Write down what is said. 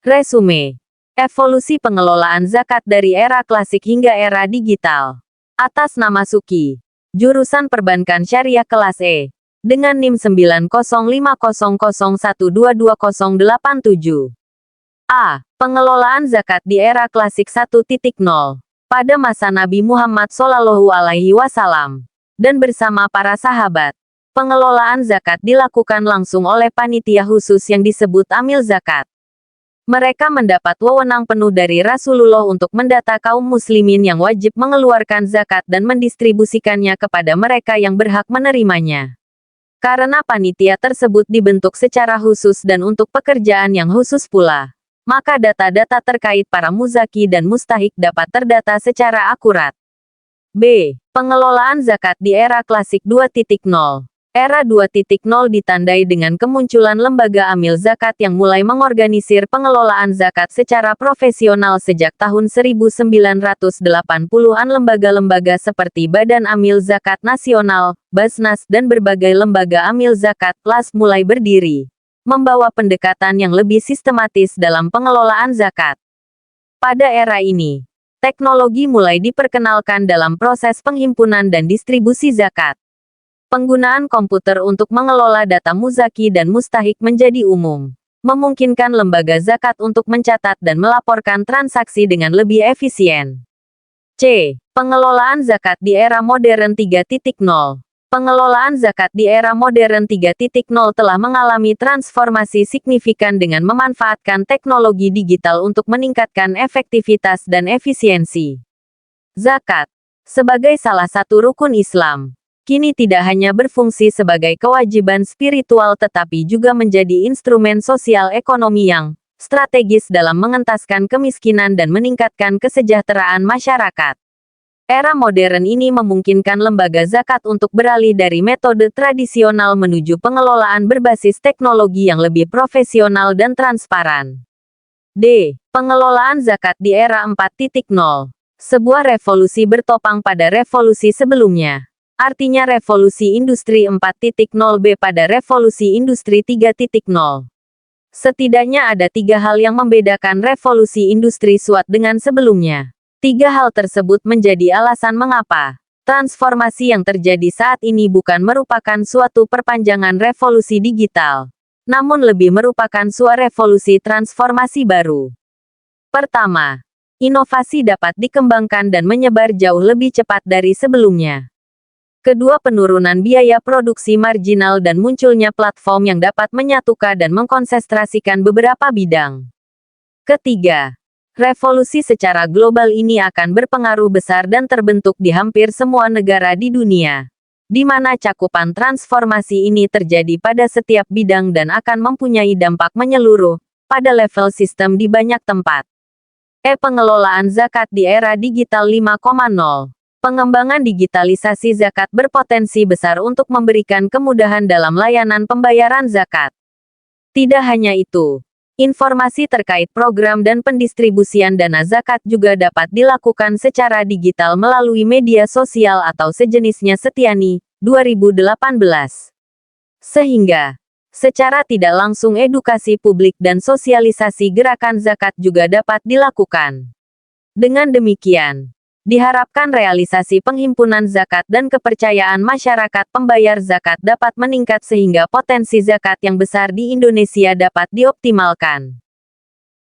Resume. Evolusi pengelolaan zakat dari era klasik hingga era digital. Atas nama Suki. Jurusan Perbankan Syariah kelas E. Dengan NIM 90500122087. A. Pengelolaan zakat di era klasik 1.0. Pada masa Nabi Muhammad SAW. Dan bersama para sahabat. Pengelolaan zakat dilakukan langsung oleh panitia khusus yang disebut amil zakat. Mereka mendapat wewenang penuh dari Rasulullah untuk mendata kaum muslimin yang wajib mengeluarkan zakat dan mendistribusikannya kepada mereka yang berhak menerimanya. Karena panitia tersebut dibentuk secara khusus dan untuk pekerjaan yang khusus pula, maka data-data terkait para muzaki dan mustahik dapat terdata secara akurat. B. Pengelolaan zakat di era klasik 2.0. Era 2.0 ditandai dengan kemunculan lembaga amil zakat yang mulai mengorganisir pengelolaan zakat secara profesional sejak tahun 1980-an. Lembaga-lembaga seperti Badan Amil Zakat Nasional, Basnas, dan berbagai lembaga amil zakat kelas mulai berdiri, membawa pendekatan yang lebih sistematis dalam pengelolaan zakat. Pada era ini, teknologi mulai diperkenalkan dalam proses penghimpunan dan distribusi zakat. Penggunaan komputer untuk mengelola data muzaki dan mustahik menjadi umum, memungkinkan lembaga zakat untuk mencatat dan melaporkan transaksi dengan lebih efisien. C. Pengelolaan zakat di era modern 3.0. Pengelolaan zakat di era modern 3.0 telah mengalami transformasi signifikan dengan memanfaatkan teknologi digital untuk meningkatkan efektivitas dan efisiensi. Zakat, sebagai salah satu rukun Islam, kini tidak hanya berfungsi sebagai kewajiban spiritual tetapi juga menjadi instrumen sosial ekonomi yang strategis dalam mengentaskan kemiskinan dan meningkatkan kesejahteraan masyarakat. Era modern ini memungkinkan lembaga zakat untuk beralih dari metode tradisional menuju pengelolaan berbasis teknologi yang lebih profesional dan transparan. D. Pengelolaan zakat di era 4.0. Sebuah revolusi bertopang pada revolusi sebelumnya. Artinya revolusi industri 4.0B pada revolusi industri 3.0. Setidaknya ada 3 hal yang membedakan revolusi industri SWAT dengan sebelumnya. 3 hal tersebut menjadi alasan mengapa transformasi yang terjadi saat ini bukan merupakan suatu perpanjangan revolusi digital, namun lebih merupakan suatu revolusi transformasi baru. Pertama, inovasi dapat dikembangkan dan menyebar jauh lebih cepat dari sebelumnya. Kedua, penurunan biaya produksi marginal dan munculnya platform yang dapat menyatukan dan mengkonsentrasikan beberapa bidang. Ketiga, revolusi secara global ini akan berpengaruh besar dan terbentuk di hampir semua negara di dunia, di mana cakupan transformasi ini terjadi pada setiap bidang dan akan mempunyai dampak menyeluruh pada level sistem di banyak tempat. Pengelolaan zakat di era digital 5.0. Pengembangan digitalisasi zakat berpotensi besar untuk memberikan kemudahan dalam layanan pembayaran zakat. Tidak hanya itu, informasi terkait program dan pendistribusian dana zakat juga dapat dilakukan secara digital melalui media sosial atau sejenisnya. Setiani, 2018. Sehingga, secara tidak langsung edukasi publik dan sosialisasi gerakan zakat juga dapat dilakukan. Dengan demikian, diharapkan realisasi penghimpunan zakat dan kepercayaan masyarakat pembayar zakat dapat meningkat sehingga potensi zakat yang besar di Indonesia dapat dioptimalkan.